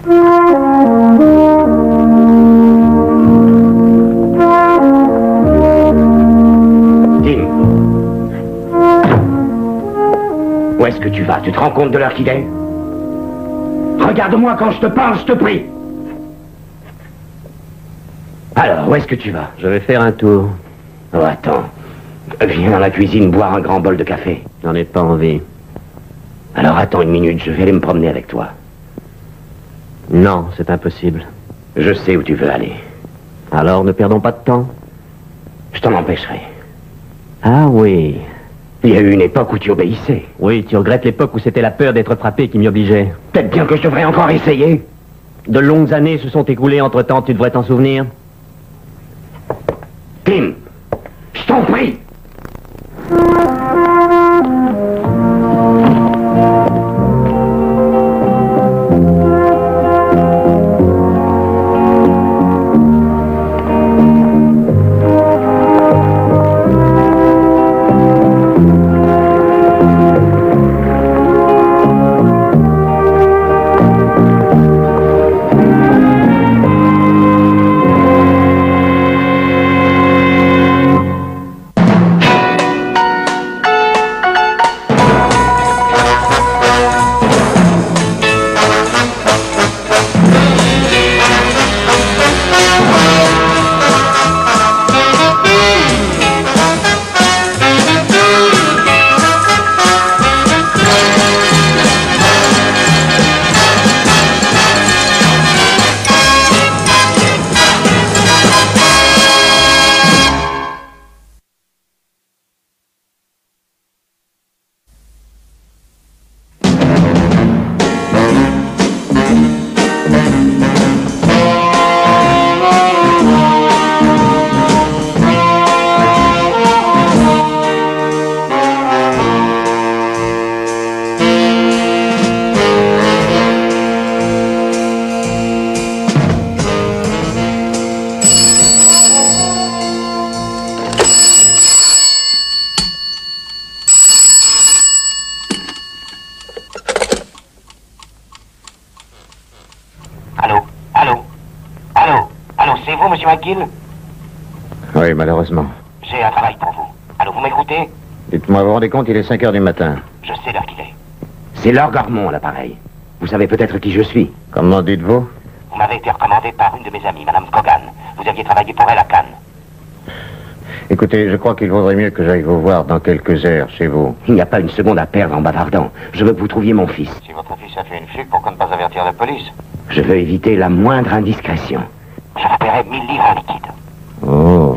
Tim. Où est-ce que tu vas? Tu te rends compte de l'heure qu'il est? Regarde-moi quand je te parle, je te prie. Alors, où est-ce que tu vas? Je vais faire un tour. Oh, attends. Viens dans la cuisine boire un grand bol de café. J'en ai pas envie. Alors attends une minute, je vais aller me promener avec toi. Non, c'est impossible. Je sais où tu veux aller. Alors ne perdons pas de temps. Je t'en empêcherai. Ah oui. Il y a eu une époque où tu obéissais. Oui, tu regrettes l'époque où c'était la peur d'être frappé qui m'y obligeait. Peut-être bien que je devrais encore essayer. De longues années se sont écoulées entre-temps, tu devrais t'en souvenir. Tim, je t'en prie. C'est vous, monsieur McGill? Oui, malheureusement. J'ai un travail pour vous. Allô, vous m'écoutez? Dites-moi, vous vous rendez compte, il est 5 heures du matin. Je sais l'heure qu'il est. C'est Laure Garmont, l'appareil. Vous savez peut-être qui je suis. Comment dites-vous? Vous m'avez été recommandé par une de mes amies, Madame Cogan. Vous aviez travaillé pour elle à Cannes. Écoutez, je crois qu'il vaudrait mieux que j'aille vous voir dans quelques heures chez vous. Il n'y a pas une seconde à perdre en bavardant. Je veux que vous trouviez mon fils. Si votre fils a fait une fugue, pourquoi ne pas avertir la police? Je veux éviter la moindre indiscrétion. Je vous paierai 1000 livres en liquide. Oh.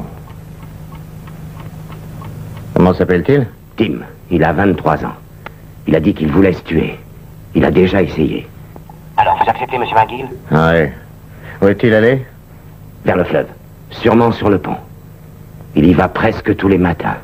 Comment s'appelle-t-il? Tim, il a 23 ans. Il a dit qu'il voulait se tuer. Il a déjà essayé. Alors, vous acceptez, monsieur McGill? Ah oui. Où est-il allé? Vers le fleuve. Sûrement sur le pont. Il y va presque tous les matins.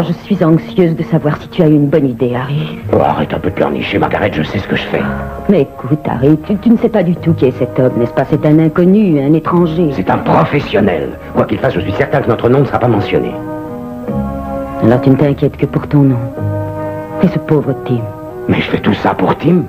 Je suis anxieuse de savoir si tu as une bonne idée, Harry. Oh, arrête un peu de pleurnicher, Margaret, je sais ce que je fais. Mais écoute, Harry, tu ne sais pas du tout qui est cet homme, n'est-ce pas? C'est un inconnu, un étranger. C'est un professionnel. Quoi qu'il fasse, je suis certain que notre nom ne sera pas mentionné. Alors tu ne t'inquiètes que pour ton nom. Et ce pauvre Tim. Mais je fais tout ça pour Tim.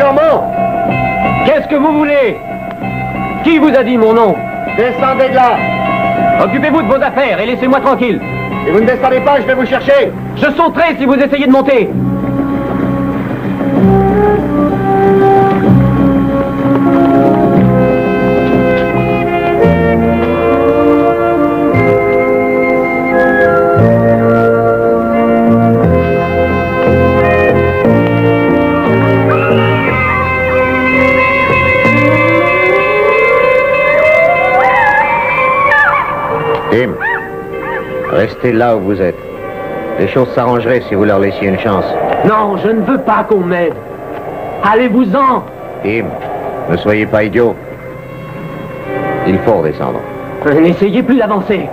Gormand! Qu'est-ce que vous voulez? Qui vous a dit mon nom? Descendez de là! Occupez-vous de vos affaires et laissez-moi tranquille. Si vous ne descendez pas, je vais vous chercher! Je sauterai si vous essayez de monter. Tim, restez là où vous êtes. Les choses s'arrangeraient si vous leur laissiez une chance. Non, je ne veux pas qu'on m'aide. Allez-vous-en. Tim, ne soyez pas idiot. Il faut redescendre. N'essayez plus d'avancer.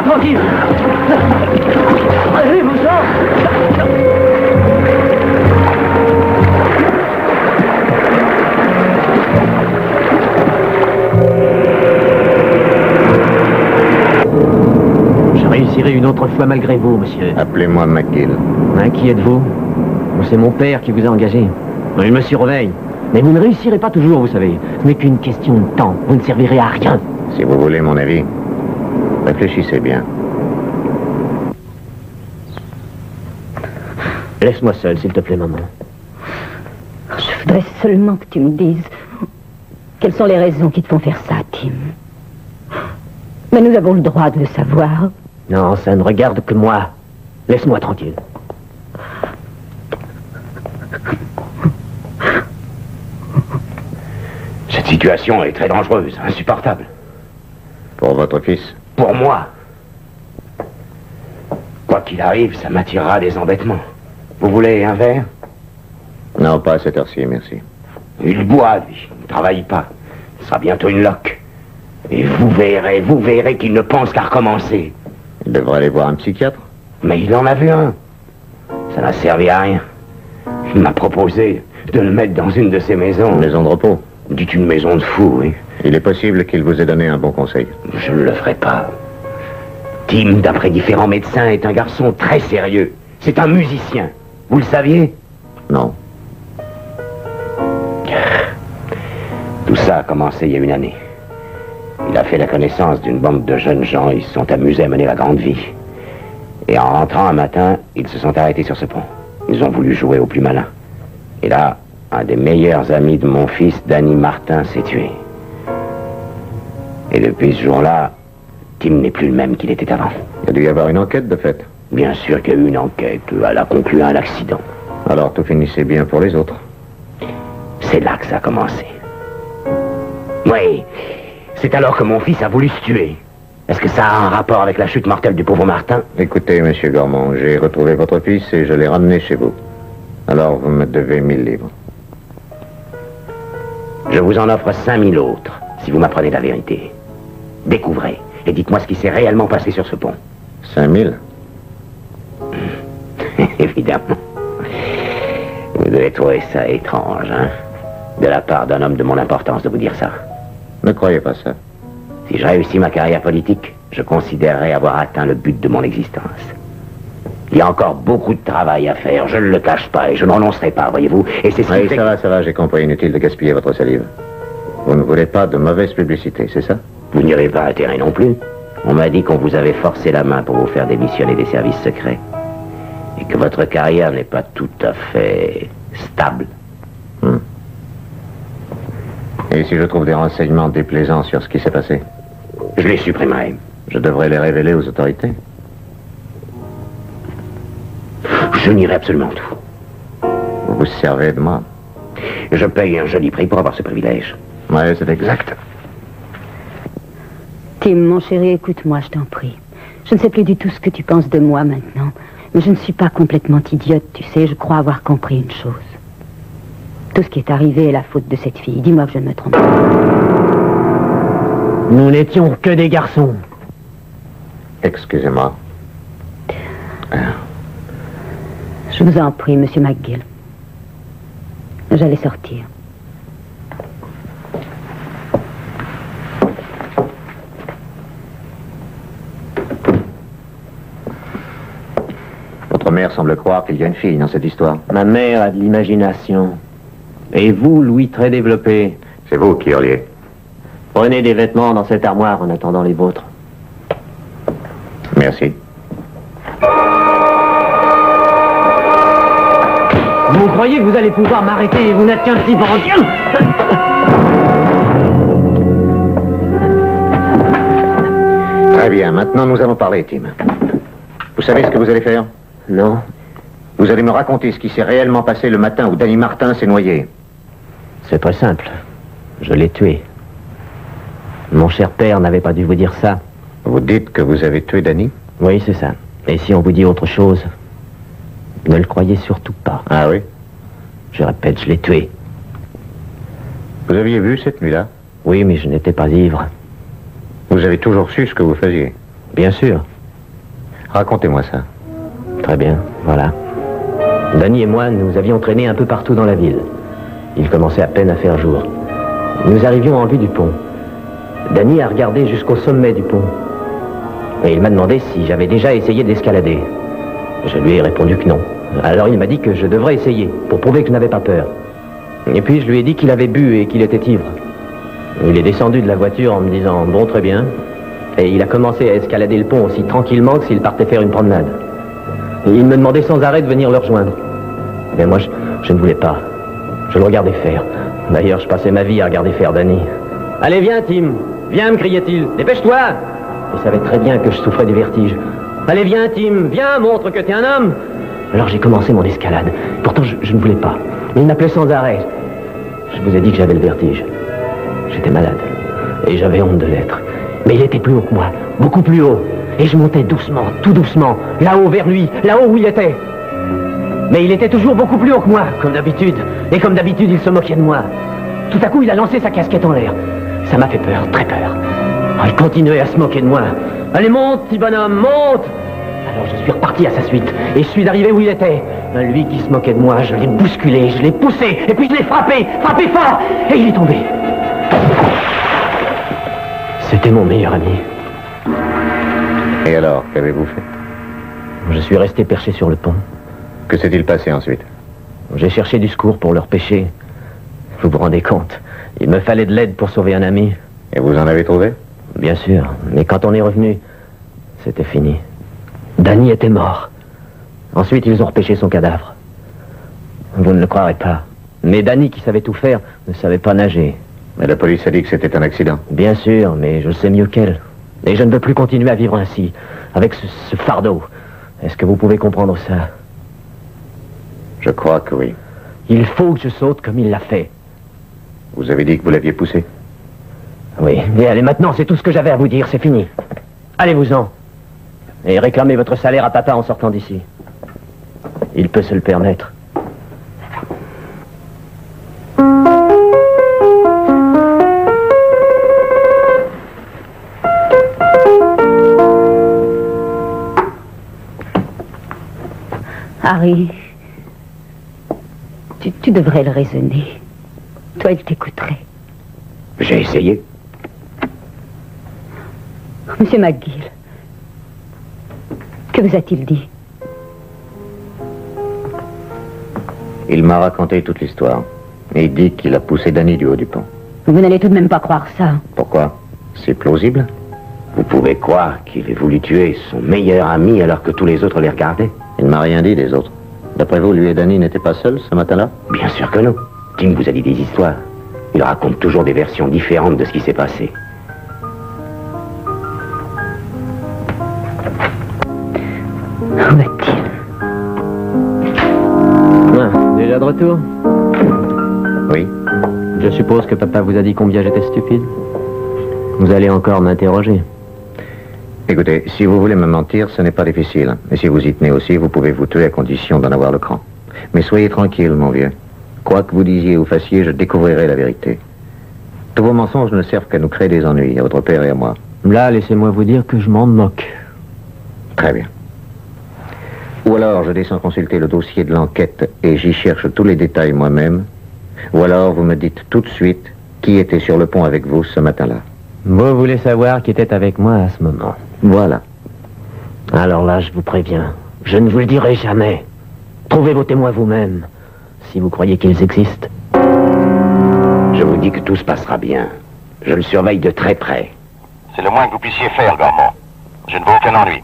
Tranquille. Allez-vous-en. Je réussirai une autre fois malgré vous, monsieur. Appelez-moi McGill. Qui êtes-vous? C'est mon père qui vous a engagé. Je me surveille. Mais vous ne réussirez pas toujours, vous savez. Ce n'est qu'une question de temps. Vous ne servirez à rien. Si vous voulez mon avis, réfléchissez bien. Laisse-moi seul, s'il te plaît, maman. Je voudrais seulement que tu me dises quelles sont les raisons qui te font faire ça, Tim. Mais nous avons le droit de le savoir. Non, ça ne regarde que moi. Laisse-moi tranquille. Cette situation est très dangereuse, insupportable. Pour votre fils? Pour moi. Quoi qu'il arrive, ça m'attirera des embêtements. Vous voulez un verre? Non, pas à cette heure-ci, merci. Il boit, lui. Il ne travaille pas. Ce sera bientôt une loque. Et vous verrez qu'il ne pense qu'à recommencer. Il devrait aller voir un psychiatre. Mais il en a vu un. Ça n'a servi à rien. Il m'a proposé de le mettre dans une de ses maisons. Une maison de repos. Dites une maison de fous, oui. Il est possible qu'il vous ait donné un bon conseil. Je ne le ferai pas. Tim, d'après différents médecins, est un garçon très sérieux. C'est un musicien. Vous le saviez? Non. Tout ça a commencé il y a une année. Il a fait la connaissance d'une bande de jeunes gens. Ils se sont amusés à mener la grande vie. Et en rentrant un matin, ils se sont arrêtés sur ce pont. Ils ont voulu jouer au plus malin. Et là, un des meilleurs amis de mon fils, Danny Martin, s'est tué. Et depuis ce jour-là, Tim n'est plus le même qu'il était avant. Il a dû y avoir une enquête de fait. Bien sûr qu'il y a eu une enquête. Elle a conclu à un accident. Alors tout finissait bien pour les autres. C'est là que ça a commencé. Oui, c'est alors que mon fils a voulu se tuer. Est-ce que ça a un rapport avec la chute mortelle du pauvre Martin? Écoutez, monsieur Gormand, j'ai retrouvé votre fils et je l'ai ramené chez vous. Alors vous me devez 1000 livres. Je vous en offre 5000 autres, si vous m'apprenez la vérité. Découvrez, et dites-moi ce qui s'est réellement passé sur ce pont. 5000? Évidemment. Vous devez trouver ça étrange, hein? De la part d'un homme de mon importance de vous dire ça. Ne croyez pas ça. Si je réussis ma carrière politique, je considérerais avoir atteint le but de mon existence. Il y a encore beaucoup de travail à faire, je ne le cache pas, et je ne renoncerai pas, voyez-vous. Et c'est ce qui Oui, fait ça va, j'ai compris. Inutile de gaspiller votre salive. Vous ne voulez pas de mauvaise publicité, c'est ça? Vous n'irez pas à terre non plus. On m'a dit qu'on vous avait forcé la main pour vous faire démissionner des services secrets. Et que votre carrière n'est pas tout à fait stable. Et si je trouve des renseignements déplaisants sur ce qui s'est passé? Je les supprimerai. Je devrais les révéler aux autorités. Je nierai absolument tout. Vous vous servez de moi? Je paye un joli prix pour avoir ce privilège. Oui, c'est exact. Tim, mon chéri, écoute-moi, je t'en prie. Je ne sais plus du tout ce que tu penses de moi maintenant. Mais je ne suis pas complètement idiote, tu sais. Je crois avoir compris une chose. Tout ce qui est arrivé est la faute de cette fille. Dis-moi que je ne me trompe pas. Nous n'étions que des garçons. Excusez-moi. Je vous en prie, monsieur McGill. J'allais sortir. Votre mère semble croire qu'il y a une fille dans cette histoire. Ma mère a de l'imagination. Et vous, Louis, très développé. C'est vous qui hurliez. Prenez des vêtements dans cette armoire en attendant les vôtres. Merci. Vous croyez que vous allez pouvoir m'arrêter? Vous n'êtes qu'un petit bandit. Très bien, maintenant nous allons parler, Tim. Vous savez ce que vous allez faire? Non. Vous allez me raconter ce qui s'est réellement passé le matin où Danny Martin s'est noyé. C'est très simple. Je l'ai tué. Mon cher père n'avait pas dû vous dire ça. Vous dites que vous avez tué Danny? Oui, c'est ça. Et si on vous dit autre chose, ne le croyez surtout pas. Ah oui? Je répète, je l'ai tué. Vous aviez vu cette nuit-là? Oui, mais je n'étais pas ivre. Vous avez toujours su ce que vous faisiez? Bien sûr. Racontez-moi ça. Très bien, voilà. Danny et moi, nous avions traîné un peu partout dans la ville. Il commençait à peine à faire jour. Nous arrivions en vue du pont. Danny a regardé jusqu'au sommet du pont. Et il m'a demandé si j'avais déjà essayé d'escalader. Je lui ai répondu que non. Alors il m'a dit que je devrais essayer, pour prouver que je n'avais pas peur. Et puis je lui ai dit qu'il avait bu et qu'il était ivre. Il est descendu de la voiture en me disant « Bon, très bien ». Et il a commencé à escalader le pont aussi tranquillement que s'il partait faire une promenade. Et il me demandait sans arrêt de venir le rejoindre. Mais moi, je ne voulais pas. Je le regardais faire. D'ailleurs, je passais ma vie à regarder faire Danny. « Allez, viens, Tim. Viens, me criait-il. Dépêche-toi !» Il savait très bien que je souffrais du vertige. « Allez, viens, Tim. Viens, montre que t'es un homme !» Alors j'ai commencé mon escalade. Pourtant, je ne voulais pas. Mais il m'appelait sans arrêt. Je vous ai dit que j'avais le vertige. J'étais malade. Et j'avais honte de l'être. Mais il était plus haut que moi. Beaucoup plus haut. Et je montais doucement, tout doucement. Là-haut vers lui. Là-haut où il était. Mais il était toujours beaucoup plus haut que moi, comme d'habitude. Et comme d'habitude, il se moquait de moi. Tout à coup, il a lancé sa casquette en l'air. Ça m'a fait peur, très peur. Oh, il continuait à se moquer de moi. Allez, monte, petit bonhomme, monte! Alors je suis reparti à sa suite. Et je suis arrivé où il était. Lui qui se moquait de moi, je l'ai bousculé, je l'ai poussé. Et puis je l'ai frappé fort. Et il est tombé. C'était mon meilleur ami. Et alors, qu'avez-vous fait? Je suis resté perché sur le pont. Que s'est-il passé ensuite? J'ai cherché du secours pour le repêcher. Vous vous rendez compte? Il me fallait de l'aide pour sauver un ami. Et vous en avez trouvé? Bien sûr, mais quand on est revenu, c'était fini. Danny était mort. Ensuite, ils ont repêché son cadavre. Vous ne le croirez pas. Mais Danny, qui savait tout faire, ne savait pas nager. Mais la police a dit que c'était un accident. Bien sûr, mais je le sais mieux qu'elle. Et je ne veux plus continuer à vivre ainsi, avec ce fardeau. Est-ce que vous pouvez comprendre ça? Je crois que oui. Il faut que je saute comme il l'a fait. Vous avez dit que vous l'aviez poussé? Oui, et allez, maintenant, c'est tout ce que j'avais à vous dire, c'est fini. Allez-vous-en. Et réclamez votre salaire à papa en sortant d'ici. Il peut se le permettre. Harry, tu devrais le raisonner. Toi, il t'écouterait. J'ai essayé. Monsieur McGill, que vous a-t-il dit? Il m'a raconté toute l'histoire. Et il dit qu'il a poussé Danny du haut du pont. Vous n'allez tout de même pas croire ça. Pourquoi? C'est plausible. Vous pouvez croire qu'il ait voulu tuer son meilleur ami alors que tous les autres les regardaient? Il ne m'a rien dit des autres. D'après vous, lui et Danny n'étaient pas seuls ce matin-là? Bien sûr que non. Tim vous a dit des histoires. Il raconte toujours des versions différentes de ce qui s'est passé. Où va-t-il? Déjà de retour? Oui. Je suppose que papa vous a dit combien j'étais stupide. Vous allez encore m'interroger. Écoutez, si vous voulez me mentir, ce n'est pas difficile. Et si vous y tenez aussi, vous pouvez vous tuer à condition d'en avoir le cran. Mais soyez tranquille, mon vieux. Quoi que vous disiez ou fassiez, je découvrirai la vérité. Tous vos mensonges ne servent qu'à nous créer des ennuis, à votre père et à moi. Là, laissez-moi vous dire que je m'en moque. Très bien. Ou alors, je descends consulter le dossier de l'enquête et j'y cherche tous les détails moi-même. Ou alors, vous me dites tout de suite qui était sur le pont avec vous ce matin-là. Vous voulez savoir qui était avec moi à ce moment? Voilà. Alors là, je vous préviens, je ne vous le dirai jamais. Trouvez vos témoins vous-même, si vous croyez qu'ils existent. Je vous dis que tout se passera bien. Je le surveille de très près. C'est le moins que vous puissiez faire, Gormand. Je ne veux aucun ennui.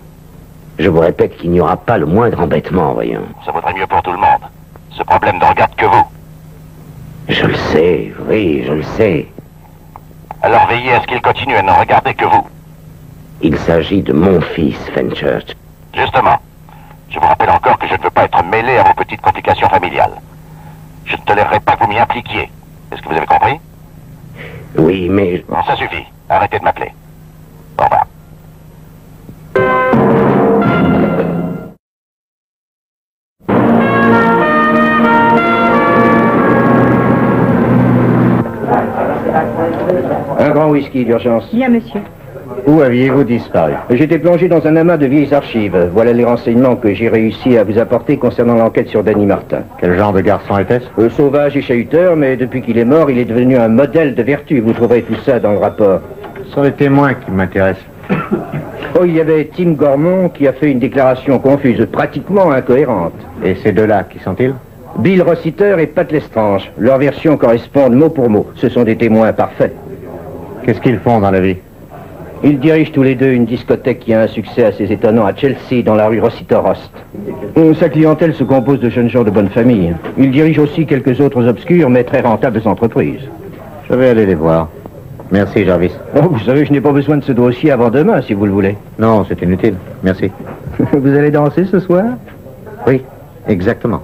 Je vous répète qu'il n'y aura pas le moindre embêtement, voyons. Ça vaudrait mieux pour tout le monde. Ce problème ne regarde que vous. Je le sais, oui, je le sais. Alors veillez à ce qu'il continue à ne regarder que vous. Il s'agit de mon fils, Fenchurch. Justement, je vous rappelle encore que je ne veux pas être mêlé à vos petites complications familiales. Je ne tolérerai pas que vous m'y impliquiez. Est-ce que vous avez compris? Oui, mais... Bon, ça suffit. Arrêtez de m'appeler. Au revoir. Un grand whisky d'urgence. Bien, monsieur. Où aviez-vous disparu? J'étais plongé dans un amas de vieilles archives. Voilà les renseignements que j'ai réussi à vous apporter concernant l'enquête sur Danny Martin. Quel genre de garçon était-ce? Sauvage et chahuteur, mais depuis qu'il est mort, il est devenu un modèle de vertu. Vous trouverez tout ça dans le rapport. Ce sont les témoins qui m'intéressent. Oh, il y avait Tim Gormand qui a fait une déclaration confuse, pratiquement incohérente. Et ces deux-là, qui sont-ils? Bill Rossiter et Pat Lestrange. Leurs versions correspondent mot pour mot. Ce sont des témoins parfaits. Qu'est-ce qu'ils font dans la vie? Ils dirigent tous les deux une discothèque qui a un succès assez étonnant à Chelsea, dans la rue Rossiter-Rost. Sa clientèle se compose de jeunes gens de bonne famille. Il dirige aussi quelques autres obscures mais très rentables entreprises. Je vais aller les voir. Merci, Jarvis. Oh, vous savez, je n'ai pas besoin de ce dossier avant demain, si vous le voulez. Non, c'est inutile. Merci. Vous allez danser ce soir? Oui, exactement.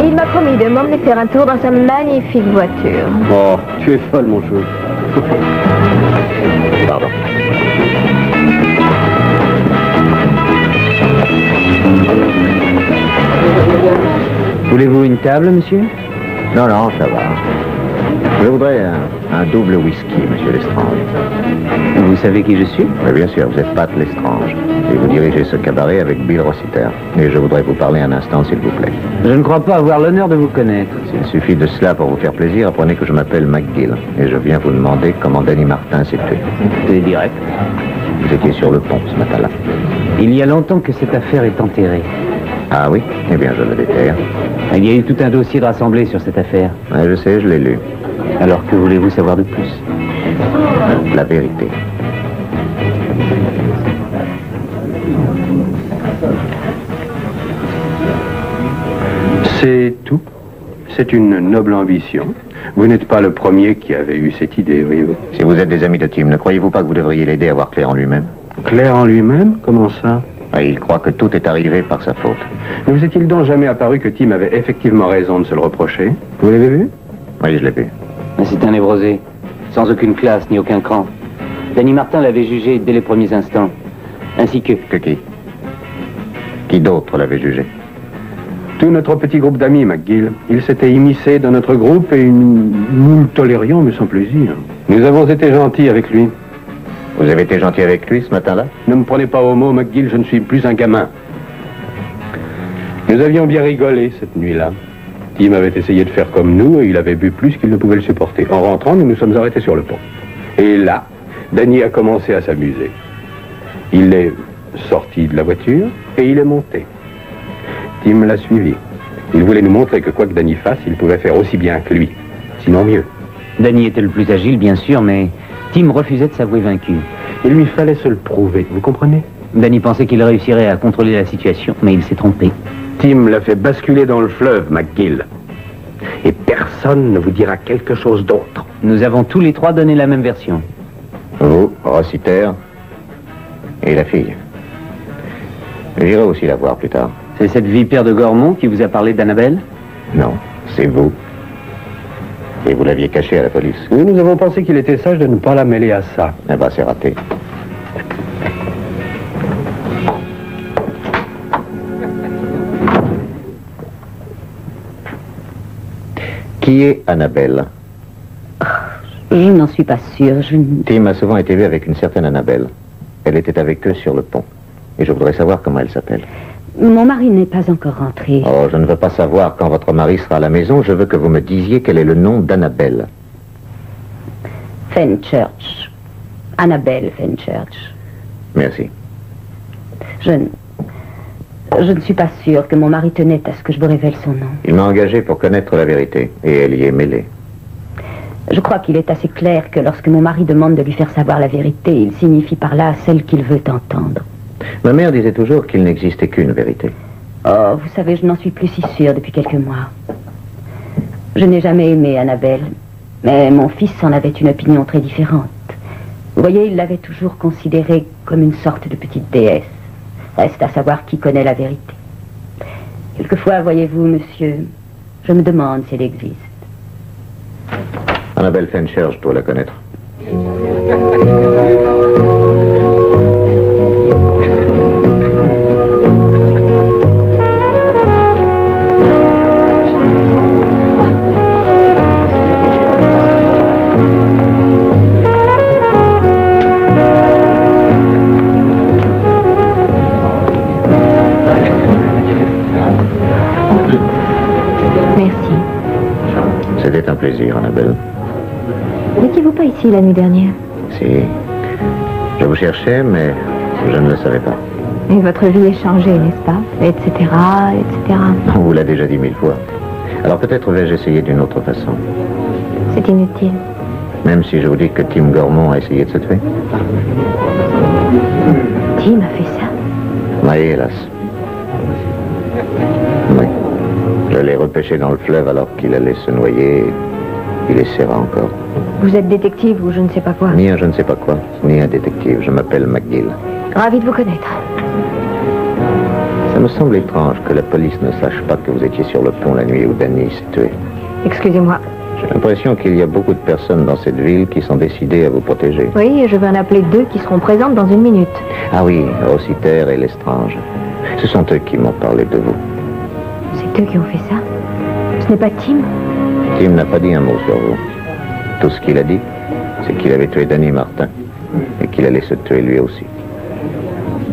Il m'a promis de m'emmener faire un tour dans sa magnifique voiture. Oh, tu es folle, mon chou. Pardon. Voulez-vous une table, monsieur? Non, non, ça va. Je voudrais un double whisky, monsieur Lestrange. Vous savez qui je suis? Oui, bien sûr, vous êtes Pat Lestrange. Et vous dirigez ce cabaret avec Bill Rossiter. Et je voudrais vous parler un instant, s'il vous plaît. Je ne crois pas avoir l'honneur de vous connaître. S'il suffit de cela pour vous faire plaisir, apprenez que je m'appelle McGill. Et je viens vous demander comment Danny Martin s'est tué. C'est direct. Vous étiez sur le pont ce matin-là. Il y a longtemps que cette affaire est enterrée. Ah oui? Eh bien, je le déterre. Il y a eu tout un dossier de rassemblé sur cette affaire. Ouais, je sais, je l'ai lu. Alors que voulez-vous savoir de plus? La vérité. C'est tout. C'est une noble ambition. Vous n'êtes pas le premier qui avait eu cette idée, voyez-vous. Si vous êtes des amis de Tim, ne croyez-vous pas que vous devriez l'aider à voir clair en lui-même? Clair en lui-même? Comment ça? Ouais, il croit que tout est arrivé par sa faute. Ne vous est-il donc jamais apparu que Tim avait effectivement raison de se le reprocher? Vous l'avez vu? Oui, je l'ai vu. Mais c'est un névrosé, sans aucune classe ni aucun cran. Danny Martin l'avait jugé dès les premiers instants, ainsi que... Que qui? Qui d'autre l'avait jugé? Tout notre petit groupe d'amis, McGill. Il s'était immiscé dans notre groupe et nous le tolérions, mais sans plaisir. Nous avons été gentils avec lui. Vous avez été gentil avec lui ce matin-là? Ne me prenez pas au mot, McGill, je ne suis plus un gamin. Nous avions bien rigolé cette nuit-là. Tim avait essayé de faire comme nous et il avait bu plus qu'il ne pouvait le supporter. En rentrant, nous nous sommes arrêtés sur le pont. Et là, Danny a commencé à s'amuser. Il est sorti de la voiture et il est monté. Tim l'a suivi. Il voulait nous montrer que quoi que Danny fasse, il pouvait faire aussi bien que lui, sinon mieux. Danny était le plus agile, bien sûr, mais Tim refusait de s'avouer vaincu. Il lui fallait se le prouver, vous comprenez? Danny pensait qu'il réussirait à contrôler la situation, mais il s'est trompé. Tim l'a fait basculer dans le fleuve, McGill. Et personne ne vous dira quelque chose d'autre. Nous avons tous les trois donné la même version. Vous, Rossiter, et la fille. J'irai aussi la voir plus tard. C'est cette vipère de Gormont qui vous a parlé d'Annabelle? Non, c'est vous. Et vous l'aviez caché à la police. Oui, nous avons pensé qu'il était sage de ne pas la mêler à ça. Eh ben, c'est raté. Qui est Annabelle? Je n'en suis pas sûre. Tim a souvent été vu avec une certaine Annabelle. Elle était avec eux sur le pont. Et je voudrais savoir comment elle s'appelle. Mon mari n'est pas encore rentré. Oh, je ne veux pas savoir quand votre mari sera à la maison. Je veux que vous me disiez quel est le nom d'Annabelle. Fenchurch. Annabelle Fenchurch. Merci. Je ne suis pas sûre que mon mari tenait à ce que je vous révèle son nom. Il m'a engagé pour connaître la vérité. Et elle y est mêlée. Je crois qu'il est assez clair que lorsque mon mari demande de lui faire savoir la vérité, il signifie par là celle qu'il veut entendre. Ma mère disait toujours qu'il n'existait qu'une vérité. Oh, vous savez, je n'en suis plus si sûre depuis quelques mois. Je n'ai jamais aimé Annabelle, mais mon fils en avait une opinion très différente. Vous voyez, il l'avait toujours considérée comme une sorte de petite déesse. Reste à savoir qui connaît la vérité. Quelquefois, voyez-vous, monsieur, je me demande si elle existe. Annabelle Fencher, je dois la connaître. C'était un plaisir, Annabelle. N'étiez-vous pas ici la nuit dernière? Si. Je vous cherchais, mais je ne le savais pas. Et votre vie est changée, n'est-ce pas? Etc., etc. On vous l'a déjà dit 1000 fois. Alors peut-être vais-je essayer d'une autre façon. C'est inutile. Même si je vous dis que Tim Gormont a essayé de se tuer. Tim a fait ça? Oui, hélas. Oui. Je l'ai repêché dans le fleuve alors qu'il allait se noyer et il essaiera encore. Vous êtes détective ou je ne sais pas quoi? Ni un je ne sais pas quoi, ni un détective. Je m'appelle McGill. Ravi de vous connaître. Ça me semble étrange que la police ne sache pas que vous étiez sur le pont la nuit où Danny s'est tué. Excusez-moi. J'ai l'impression qu'il y a beaucoup de personnes dans cette ville qui sont décidées à vous protéger. Oui, et je vais en appeler 2 qui seront présentes dans 1 minute. Ah oui, Rossiter et Lestrange. Ce sont eux qui m'ont parlé de vous. C'est eux qui ont fait ça? Ce n'est pas Tim? Tim n'a pas dit un mot sur vous. Tout ce qu'il a dit, c'est qu'il avait tué Danny Martin et qu'il allait se tuer lui aussi.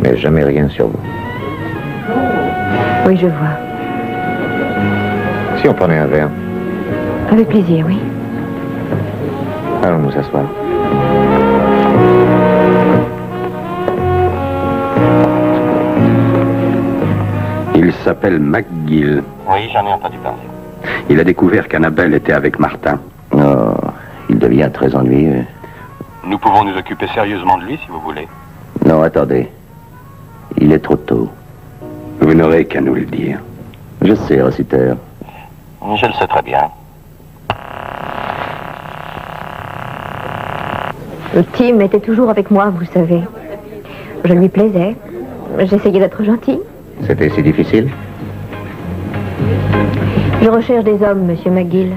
Mais jamais rien sur vous. Oui, je vois. Si on prenait un verre? Avec plaisir, oui. Allons nous asseoir. Il s'appelle McGill. Oui, j'en ai entendu parler. Il a découvert qu'Annabelle était avec Martin. Oh, il devient très ennuyeux. Nous pouvons nous occuper sérieusement de lui, si vous voulez. Non, attendez. Il est trop tôt. Vous n'aurez qu'à nous le dire. Je sais, Rossiter. Je le sais très bien. Tim était toujours avec moi, vous savez. Je lui plaisais. J'essayais d'être gentille. C'était si difficile? Je recherche des hommes, monsieur McGill.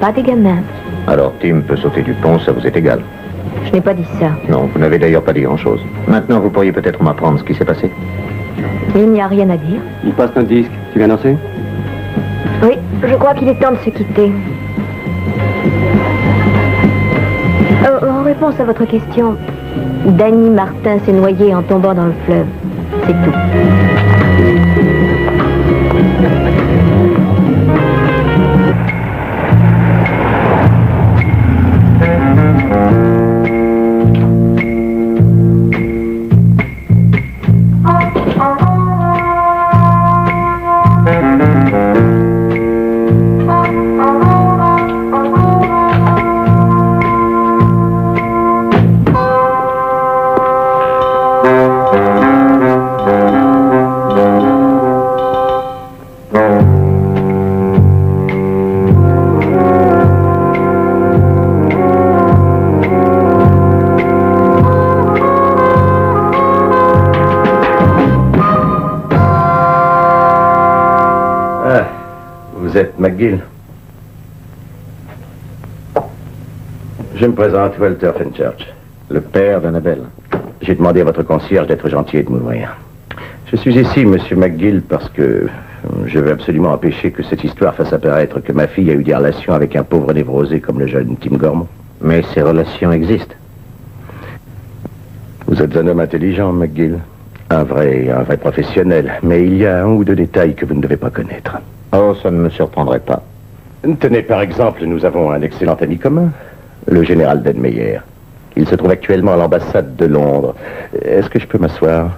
Pas des gamins. Alors Tim peut sauter du pont, ça vous est égal? Je n'ai pas dit ça. Non, vous n'avez d'ailleurs pas dit grand-chose. Maintenant, vous pourriez peut-être m'apprendre ce qui s'est passé? Il n'y a rien à dire. Il passe notre disque. Tu viens danser? Oui, je crois qu'il est temps de se quitter. En réponse à votre question, Danny Martin s'est noyé en tombant dans le fleuve. C'est tout. McGill. Je me présente, Walter Fenchurch, Le père d'Annabelle. J'ai demandé à votre concierge d'être gentil et de m'ouvrir. Je suis ici, monsieur McGill, parce que je veux absolument empêcher que cette histoire fasse apparaître que ma fille a eu des relations avec un pauvre névrosé comme le jeune Tim Gormont. Mais ces relations existent. Vous êtes un homme intelligent, McGill. Un vrai professionnel. Mais il y a un ou deux détails que vous ne devez pas connaître. Oh, ça ne me surprendrait pas. Tenez, par exemple, nous avons un excellent ami commun, le général Denmeyer. Il se trouve actuellement à l'ambassade de Londres. Est-ce que je peux m'asseoir?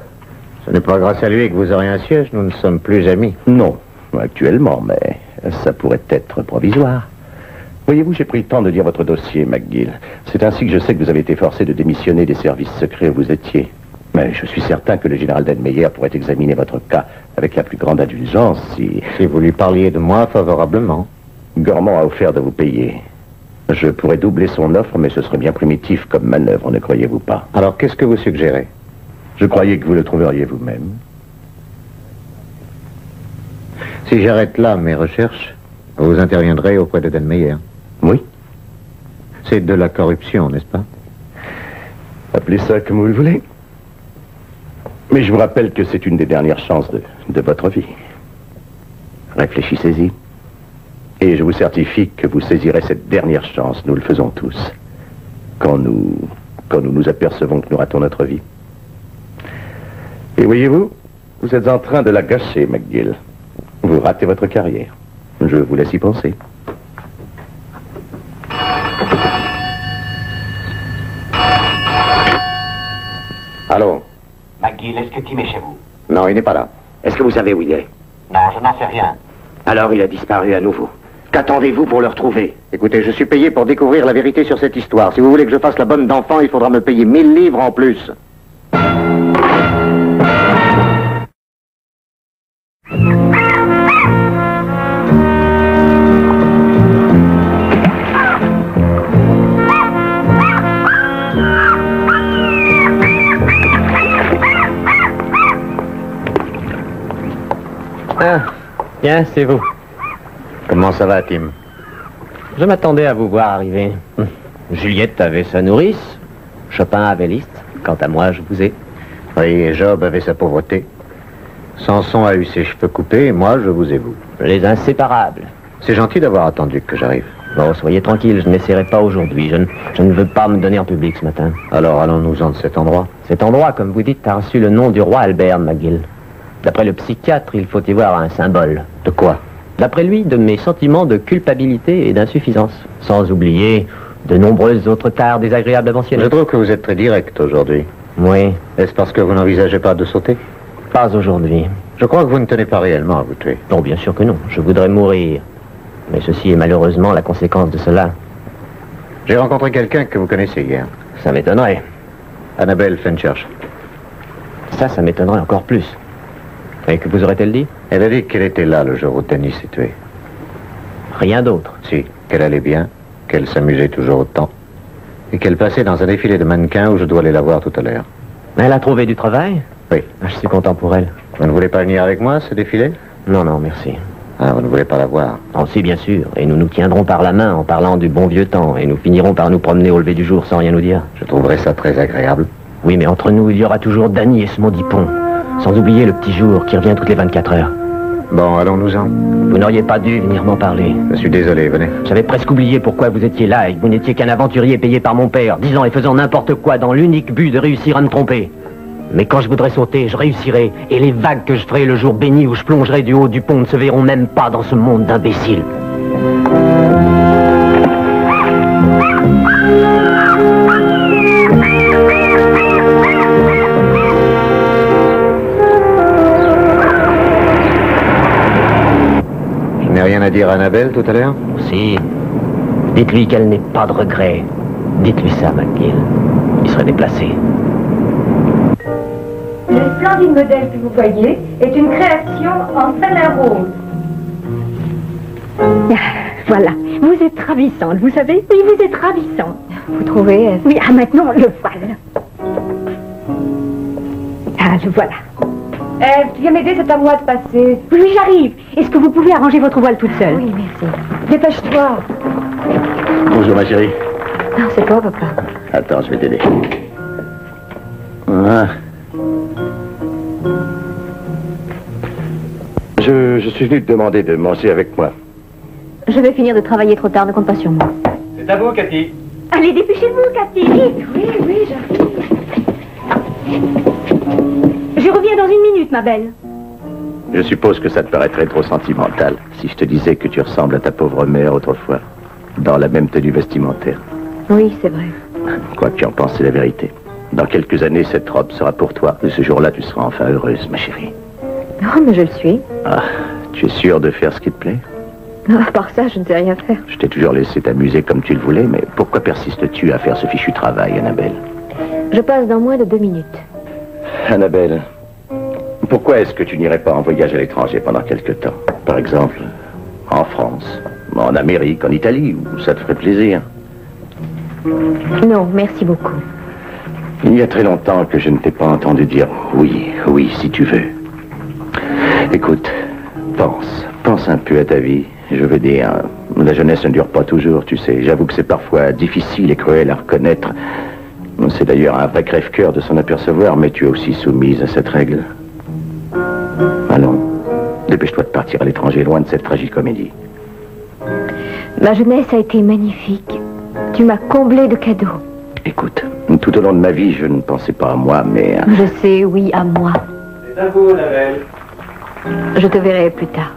Ce n'est pas grâce à lui que vous aurez un siège, nous ne sommes plus amis. Non, actuellement, mais ça pourrait être provisoire. Voyez-vous, j'ai pris le temps de lire votre dossier, McGill. C'est ainsi que je sais que vous avez été forcé de démissionner des services secrets où vous étiez. Mais je suis certain que le général Denmeyer pourrait examiner votre cas avec la plus grande indulgence si vous lui parliez de moi favorablement. Gormont a offert de vous payer. Je pourrais doubler son offre, mais ce serait bien primitif comme manœuvre, ne croyez-vous pas? Alors, qu'est-ce que vous suggérez? Je croyais que vous le trouveriez vous-même. Si j'arrête là mes recherches, vous interviendrez auprès de Denmeyer. Oui. C'est de la corruption, n'est-ce pas? Appelez ça comme vous le voulez. Mais je vous rappelle que c'est une des dernières chances de votre vie. Réfléchissez-y. Et je vous certifie que vous saisirez cette dernière chance. Nous le faisons tous. Quand nous nous apercevons que nous ratons notre vie. Et voyez-vous, vous êtes en train de la gâcher, McGill. Vous ratez votre carrière. Je vous laisse y penser. Allô? McGill, est-ce que Tim est chez vous? Non, il n'est pas là. Est-ce que vous savez où il est? Non, je n'en sais rien. Alors il a disparu à nouveau. Qu'attendez-vous pour le retrouver? Écoutez, je suis payé pour découvrir la vérité sur cette histoire. Si vous voulez que je fasse la bonne d'enfant, il faudra me payer 1000 livres en plus. Ah, bien, c'est vous. Comment ça va, Tim? Je m'attendais à vous voir arriver. Juliette avait sa nourrice, Chopin avait Liszt. Quant à moi, je vous ai. Oui, et Job avait sa pauvreté. Samson a eu ses cheveux coupés, et moi, je vous ai vous. Les inséparables. C'est gentil d'avoir attendu que j'arrive. Bon, soyez tranquille, je n'essaierai pas aujourd'hui. Je ne veux pas me donner en public ce matin. Alors, allons-nous-en de cet endroit. Cet endroit, comme vous dites, a reçu le nom du roi Albert, McGill. D'après le psychiatre, il faut y voir un symbole. De quoi? D'après lui, de mes sentiments de culpabilité et d'insuffisance. Sans oublier de nombreuses autres tares désagréables à mentionner. Je trouve que vous êtes très direct aujourd'hui. Oui. Est-ce parce que vous n'envisagez pas de sauter? Pas aujourd'hui. Je crois que vous ne tenez pas réellement à vous tuer. Non, bien sûr que non. Je voudrais mourir. Mais ceci est malheureusement la conséquence de cela. J'ai rencontré quelqu'un que vous connaissez hier. Ça m'étonnerait. Annabelle Fenchurch. Ça m'étonnerait encore plus. Et que vous aurait-elle dit? Elle a dit qu'elle était là le jour où Denis s'est tué. Rien d'autre? Si, qu'elle allait bien, qu'elle s'amusait toujours autant, et qu'elle passait dans un défilé de mannequins où je dois aller la voir tout à l'heure. Elle a trouvé du travail? Oui. Je suis content pour elle. Vous ne voulez pas venir avec moi, ce défilé? Non, merci. Ah, vous ne voulez pas la voir? Oh, si, bien sûr. Et nous nous tiendrons par la main en parlant du bon vieux temps, et nous finirons par nous promener au lever du jour sans rien nous dire. Je trouverai ça très agréable. Oui, mais entre nous, il y aura toujours Danny et ce maudit pont. Sans oublier le petit jour qui revient toutes les 24 heures. Bon, allons-nous-en. Vous n'auriez pas dû venir m'en parler. Je suis désolé, venez. J'avais presque oublié pourquoi vous étiez là et que vous n'étiez qu'un aventurier payé par mon père, disant et faisant n'importe quoi dans l'unique but de réussir à me tromper. Mais quand je voudrais sauter, je réussirai, et les vagues que je ferai le jour béni où je plongerai du haut du pont ne se verront même pas dans ce monde d'imbéciles. Je n'ai rien à dire à Annabelle tout à l'heure? Si. Dites-lui qu'elle n'ait pas de regrets. Dites-lui ça, McGill. Il serait déplacé. Le splendide modèle que vous voyez est une création en satin rose. Voilà, vous êtes ravissante, vous savez? Oui, vous êtes ravissante. Vous trouvez? Oui, maintenant, le voilà. Ah, le voilà. Viens m'aider, c'est à moi de passer. Oui, j'arrive. Est-ce que vous pouvez arranger votre voile toute seule? Oui, merci. Dépêche-toi. Bonjour, ma chérie. Non, c'est toi, papa. Attends, je vais t'aider. Voilà. Je suis venu te demander de manger avec moi. Je vais finir de travailler trop tard, ne compte pas sur moi. C'est à vous, Cathy. Allez, dépêchez-vous, Cathy. Oui, j'arrive. Je reviens dans une minute, ma belle. Je suppose que ça te paraîtrait trop sentimental si je te disais que tu ressembles à ta pauvre mère autrefois, dans la même tenue vestimentaire. Oui, c'est vrai. Quoi que tu en penses, c'est la vérité. Dans quelques années, cette robe sera pour toi. Et ce jour-là, tu seras enfin heureuse, ma chérie. Oh, mais je le suis. Ah, tu es sûre de faire ce qui te plaît? À part ça, je ne sais rien faire. Je t'ai toujours laissé t'amuser comme tu le voulais, mais pourquoi persistes-tu à faire ce fichu travail, Annabelle? Je passe dans moins de 2 minutes. Annabelle, pourquoi est-ce que tu n'irais pas en voyage à l'étranger pendant quelque temps? Par exemple, en France, en Amérique, en Italie, où ça te ferait plaisir? Non, merci beaucoup. Il y a très longtemps que je ne t'ai pas entendu dire oui, oui, si tu veux. Écoute, pense un peu à ta vie. Je veux dire, la jeunesse ne dure pas toujours, tu sais. J'avoue que c'est parfois difficile et cruel à reconnaître. C'est d'ailleurs un vrai crève-cœur de s'en apercevoir, mais tu es aussi soumise à cette règle. Allons, dépêche-toi de partir à l'étranger, loin de cette tragicomédie. Ma jeunesse a été magnifique. Tu m'as comblé de cadeaux. Écoute, tout au long de ma vie, je ne pensais pas à moi, mais... Je sais, oui, à moi. C'est à vous, Annabelle. Je te verrai plus tard.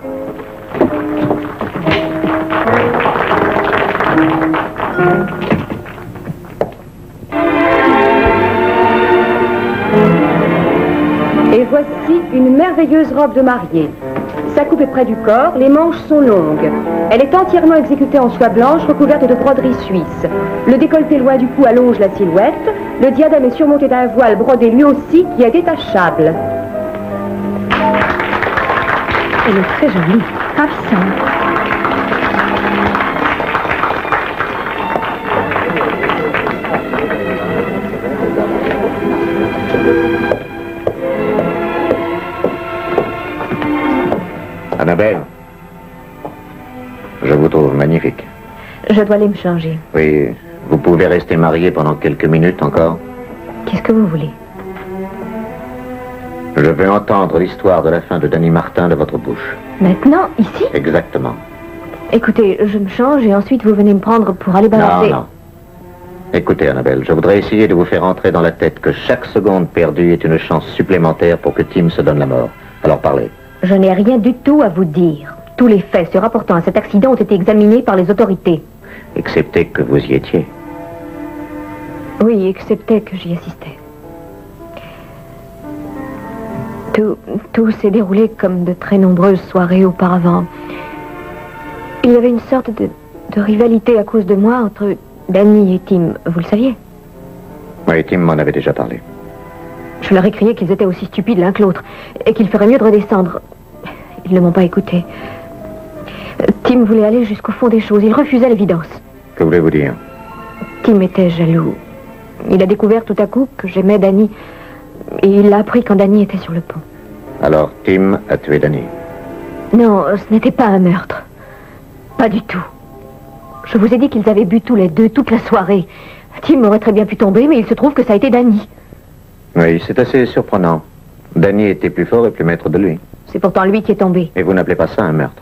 Et voici une merveilleuse robe de mariée. Sa coupe est près du corps, les manches sont longues. Elle est entièrement exécutée en soie blanche recouverte de broderie suisse. Le décolleté loin du cou allonge la silhouette. Le diadème est surmonté d'un voile brodé lui aussi qui est détachable. Elle est très jolie, ravissante. Annabelle, je vous trouve magnifique. Je dois aller me changer. Oui, vous pouvez rester mariée pendant quelques minutes encore. Qu'est-ce que vous voulez? Je veux entendre l'histoire de la fin de Danny Martin de votre bouche. Maintenant, ici? Exactement. Écoutez, je me change et ensuite vous venez me prendre pour aller balancer. Non. Écoutez, Annabelle, je voudrais essayer de vous faire entrer dans la tête que chaque seconde perdue est une chance supplémentaire pour que Tim se donne la mort. Alors parlez. Je n'ai rien du tout à vous dire. Tous les faits se rapportant à cet accident ont été examinés par les autorités. Excepté que vous y étiez. Oui, excepté que j'y assistais. Tout s'est déroulé comme de très nombreuses soirées auparavant. Il y avait une sorte de rivalité à cause de moi entre Danny et Tim, vous le saviez? Oui, Tim m'en avait déjà parlé. Je leur ai crié qu'ils étaient aussi stupides l'un que l'autre et qu'il ferait mieux de redescendre. Ils ne m'ont pas écouté. Tim voulait aller jusqu'au fond des choses. Il refusait l'évidence. Que voulez-vous dire? Tim était jaloux. Il a découvert tout à coup que j'aimais Danny et il l'a appris quand Danny était sur le pont. Alors, Tim a tué Danny? Non, ce n'était pas un meurtre. Pas du tout. Je vous ai dit qu'ils avaient bu tous les deux toute la soirée. Tim aurait très bien pu tomber, mais il se trouve que ça a été Danny. Oui, c'est assez surprenant. Danny était plus fort et plus maître de lui. C'est pourtant lui qui est tombé. Et vous n'appelez pas ça un meurtre?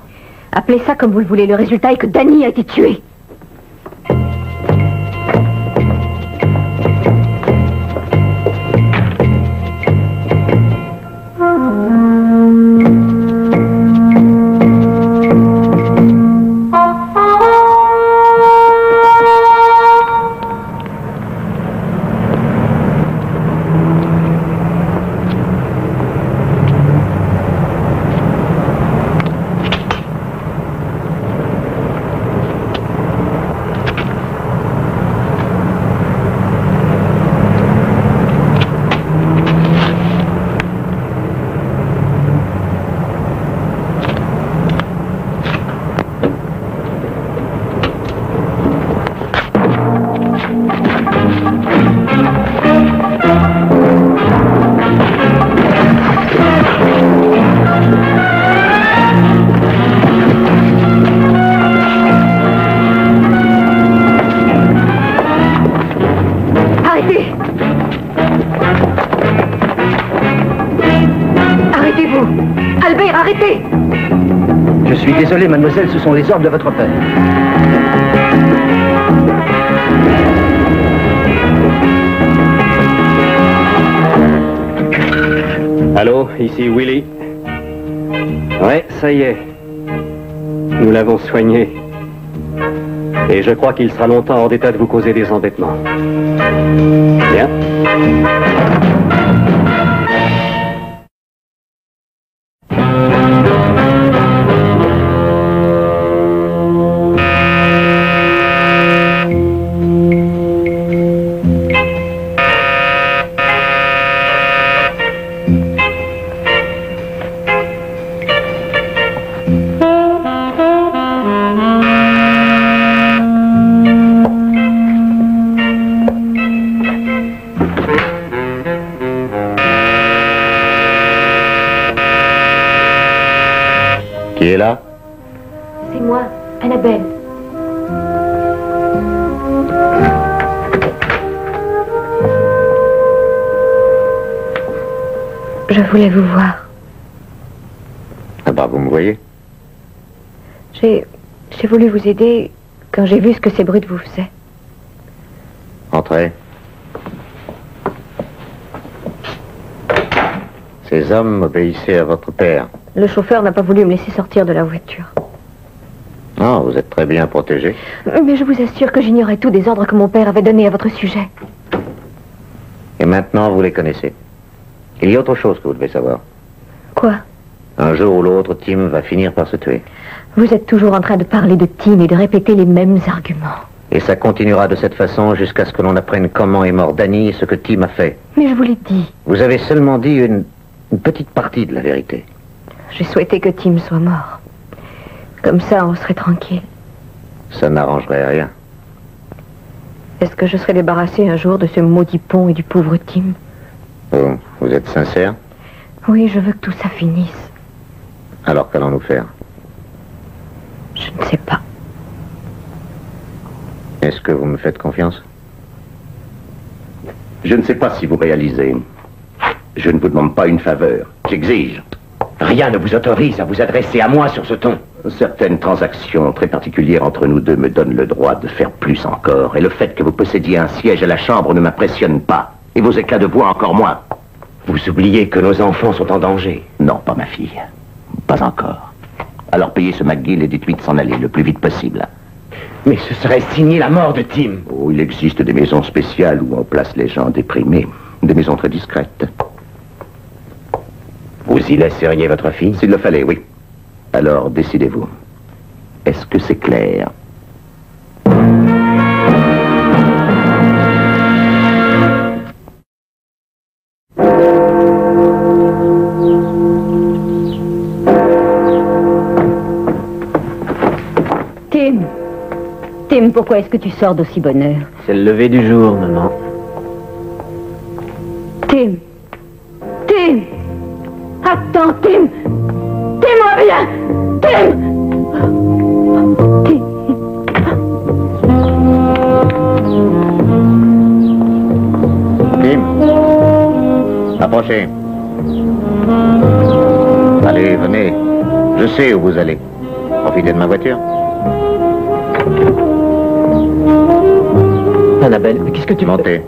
Appelez ça comme vous le voulez. Le résultat est que Danny a été tué. désolé, mademoiselle, ce sont les ordres de votre père. Allô, ici Willy. Ouais, ça y est. Nous l'avons soigné. Et je crois qu'il sera longtemps hors d'état de vous causer des embêtements. Bien. Qui est là? C'est moi, Annabelle. Je voulais vous voir. Ah bah, vous me voyez? J'ai voulu vous aider quand j'ai vu ce que ces brutes vous faisaient. Entrez. Ces hommes obéissaient à votre père. Le chauffeur n'a pas voulu me laisser sortir de la voiture. Ah, vous êtes très bien protégé. Mais je vous assure que j'ignorais tout des ordres que mon père avait donnés à votre sujet. Et maintenant, vous les connaissez. Il y a autre chose que vous devez savoir. Quoi? Un jour ou l'autre, Tim va finir par se tuer. Vous êtes toujours en train de parler de Tim et de répéter les mêmes arguments. Et ça continuera de cette façon jusqu'à ce que l'on apprenne comment est mort Danny et ce que Tim a fait. Mais je vous l'ai dit. Vous avez seulement dit une petite partie de la vérité. J'ai souhaité que Tim soit mort. Comme ça, on serait tranquille. Ça n'arrangerait rien. Est-ce que je serais débarrassée un jour de ce maudit pont et du pauvre Tim? Oh, vous êtes sincère? Oui, je veux que tout ça finisse. Alors qu'allons-nous faire? Je ne sais pas. Est-ce que vous me faites confiance? Je ne sais pas si vous réalisez. Je ne vous demande pas une faveur. J'exige. Rien ne vous autorise à vous adresser à moi sur ce ton. Certaines transactions très particulières entre nous deux me donnent le droit de faire plus encore. Et le fait que vous possédiez un siège à la Chambre ne m'impressionne pas. Et vos éclats de voix encore moins. Vous oubliez que nos enfants sont en danger. Non, pas ma fille. Pas encore. Alors payez ce McGill et dites-lui de s'en aller le plus vite possible. Mais ce serait signer la mort de Tim. Oh, il existe des maisons spéciales où on place les gens déprimés. Des maisons très discrètes. Vous y laisseriez votre fille? S'il le fallait, oui. Alors, décidez-vous. Est-ce que c'est clair? Tim, pourquoi est-ce que tu sors d'aussi bonne heure? C'est le lever du jour, maman. Tim! Attends, Tim! Tim, reviens! Tim! Tim! Approchez. Allez, venez. Je sais où vous allez. Profitez de ma voiture. Annabelle, mais qu'est-ce que tu fais? Montez.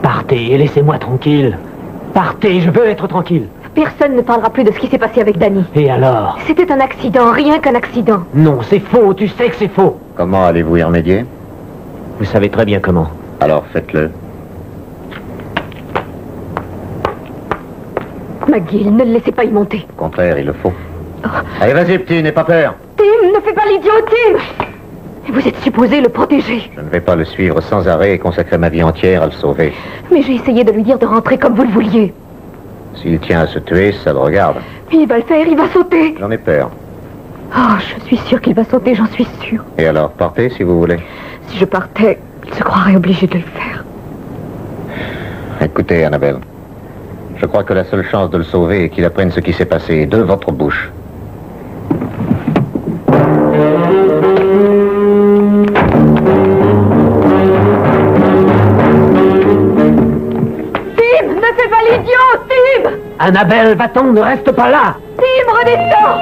Partez et laissez-moi tranquille. Partez, je veux être tranquille. Personne ne parlera plus de ce qui s'est passé avec Danny. Et alors? C'était un accident, rien qu'un accident. Non, c'est faux, tu sais que c'est faux. Comment allez-vous y remédier? Vous savez très bien comment. Alors faites-le. McGill, ne le laissez pas y monter. Au contraire, il le faut. Allez, vas-y, petit, n'aie pas peur. Tim, ne fais pas l'idiot, Tim! Vous êtes supposé le protéger. Je ne vais pas le suivre sans arrêt et consacrer ma vie entière à le sauver. Mais j'ai essayé de lui dire de rentrer comme vous le vouliez. S'il tient à se tuer, ça le regarde. Il va le faire, il va sauter. J'en ai peur. Oh, je suis sûre qu'il va sauter, j'en suis sûre. Et alors, partez si vous voulez. Si je partais, il se croirait obligé de le faire. Écoutez, Annabelle. Je crois que la seule chance de le sauver est qu'il apprenne ce qui s'est passé de votre bouche. Tim, ne fais pas l'idiot, Tim! Annabelle, va-t'en, ne reste pas là! Tim, redescends!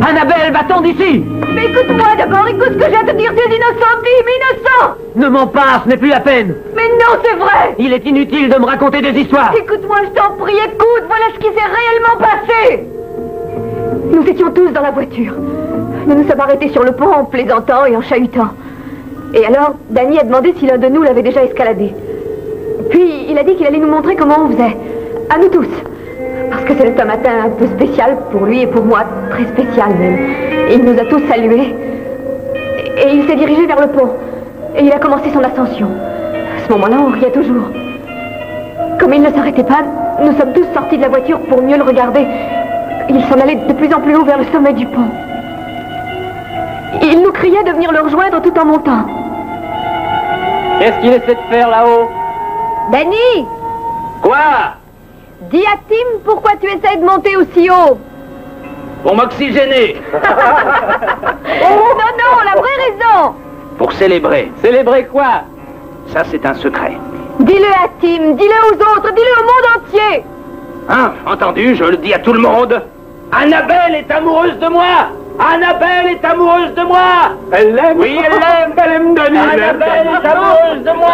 Annabelle, va-t'en d'ici! Mais écoute-moi d'abord, écoute ce que j'ai à te dire, tu es innocent, Tim, innocent! Ne mens pas, ce n'est plus la peine! Mais non, c'est vrai! Il est inutile de me raconter des histoires! Écoute-moi, je t'en prie, écoute, voilà ce qui s'est réellement passé! Nous étions tous dans la voiture. Nous nous sommes arrêtés sur le pont en plaisantant et en chahutant. Et alors, Danny a demandé si l'un de nous l'avait déjà escaladé. Puis, il a dit qu'il allait nous montrer comment on faisait. À nous tous. Parce que c'était un matin un peu spécial pour lui et pour moi, très spécial même. Et il nous a tous salués. Et il s'est dirigé vers le pont. Et il a commencé son ascension. À ce moment-là, on riait toujours. Comme il ne s'arrêtait pas, nous sommes tous sortis de la voiture pour mieux le regarder. Il s'en allait de plus en plus haut vers le sommet du pont. Il nous criait de venir le rejoindre tout en montant. Qu'est-ce qu'il essaie de faire là-haut? Danny! Quoi? Dis à Tim pourquoi tu essaies de monter aussi haut. Pour m'oxygéner. Non, non, la vraie raison. Pour célébrer. Célébrer quoi? Ça, c'est un secret. Dis-le à Tim, dis-le aux autres, dis-le au monde entier. Hein? Entendu, je le dis à tout le monde. Annabelle est amoureuse de moi. Annabelle est amoureuse de moi. Elle l'aime? Oui, elle l'aime. Elle aime Danny. Annabelle est amoureuse de moi.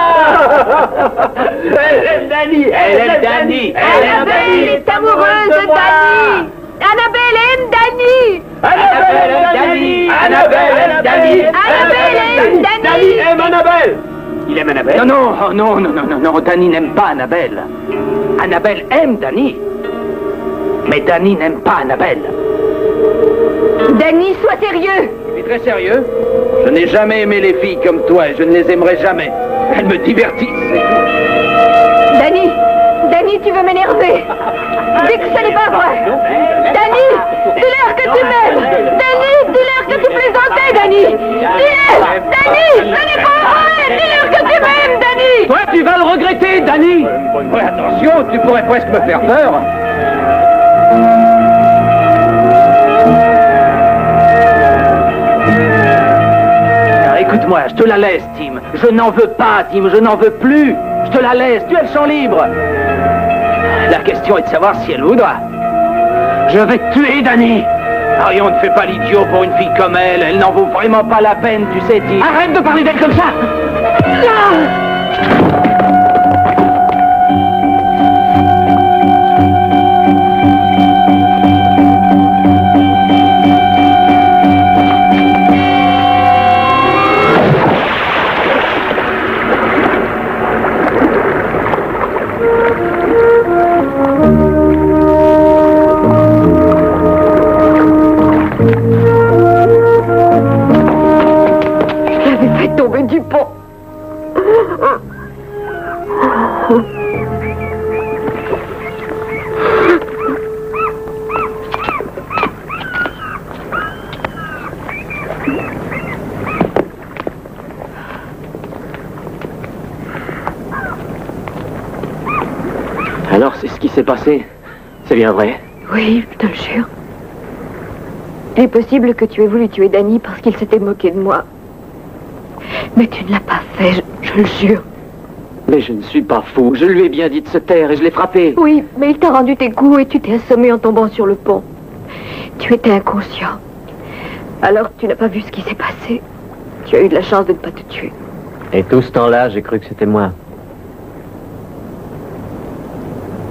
Elle aime Danny. Elle aime Danny. Annabelle est amoureuse de Danny. Annabelle aime Danny. Annabelle aime Danny. Annabelle aime Danny. Annabelle aime Danny. Danny aime Annabelle. Il aime Annabelle? Non, Danny n'aime pas Annabelle. Annabelle aime Danny. Mais Danny n'aime pas Annabelle. Danny, sois sérieux. Je suis très sérieux. Je n'ai jamais aimé les filles comme toi et je ne les aimerai jamais. Elles me divertissent, c'est tout. Danny, tu veux m'énerver. Dis que ce n'est pas vrai. Danny, dis-leur que tu m'aimes. Danny, dis-leur que tu plaisantais, Danny. Dis-leur. Danny, ce n'est pas vrai. Dis-leur que tu m'aimes, Danny. Toi, tu vas le regretter, Danny. Ouais, attention, tu pourrais presque me faire peur. Écoute-moi, je te la laisse, Tim. Je n'en veux pas, Tim, je n'en veux plus. Je te la laisse, tu as le champ libre. La question est de savoir si elle voudra. Je vais te tuer, Danny. Arion, ne fais pas l'idiot pour une fille comme elle. Elle n'en vaut vraiment pas la peine, tu sais, Tim. Arrête de parler d'elle comme ça. Du pont. Alors, c'est ce qui s'est passé. C'est bien vrai? Oui, je te le jure. Il est possible que tu aies voulu tuer Danny parce qu'il s'était moqué de moi. Mais tu ne l'as pas fait, je le jure. Mais je ne suis pas fou. Je lui ai bien dit de se taire et je l'ai frappé. Oui, mais il t'a rendu tes coups et tu t'es assommé en tombant sur le pont. Tu étais inconscient. Alors tu n'as pas vu ce qui s'est passé. Tu as eu de la chance de ne pas te tuer. Et tout ce temps-là, j'ai cru que c'était moi.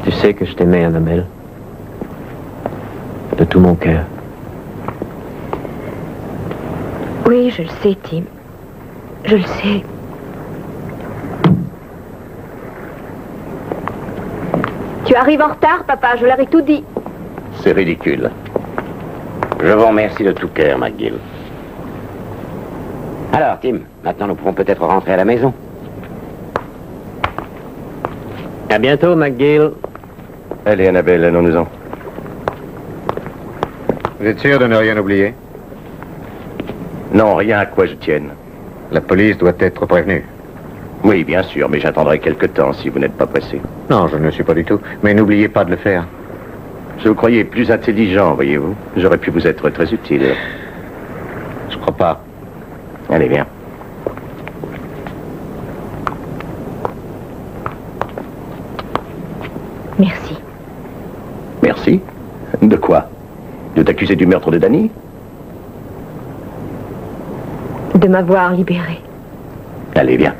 Tu sais que je t'aimais, Annabelle. De tout mon cœur. Oui, je le sais, Tim. Je le sais. Tu arrives en retard, papa, je leur ai tout dit. C'est ridicule. Je vous remercie de tout cœur, McGill. Alors, Tim, maintenant nous pouvons peut-être rentrer à la maison. À bientôt, McGill. Allez, Annabelle, allons-nous-en. Vous êtes sûr de ne rien oublier? Non, rien à quoi je tienne. La police doit être prévenue. Oui, bien sûr, mais j'attendrai quelque temps si vous n'êtes pas pressé. Non, je ne le suis pas du tout. Mais n'oubliez pas de le faire. Je vous croyais plus intelligent, voyez-vous. J'aurais pu vous être très utile. Je crois pas. Allez, viens. Merci. Merci. De quoi? De t'accuser du meurtre de Danny? De m'avoir libérée. Allez, viens.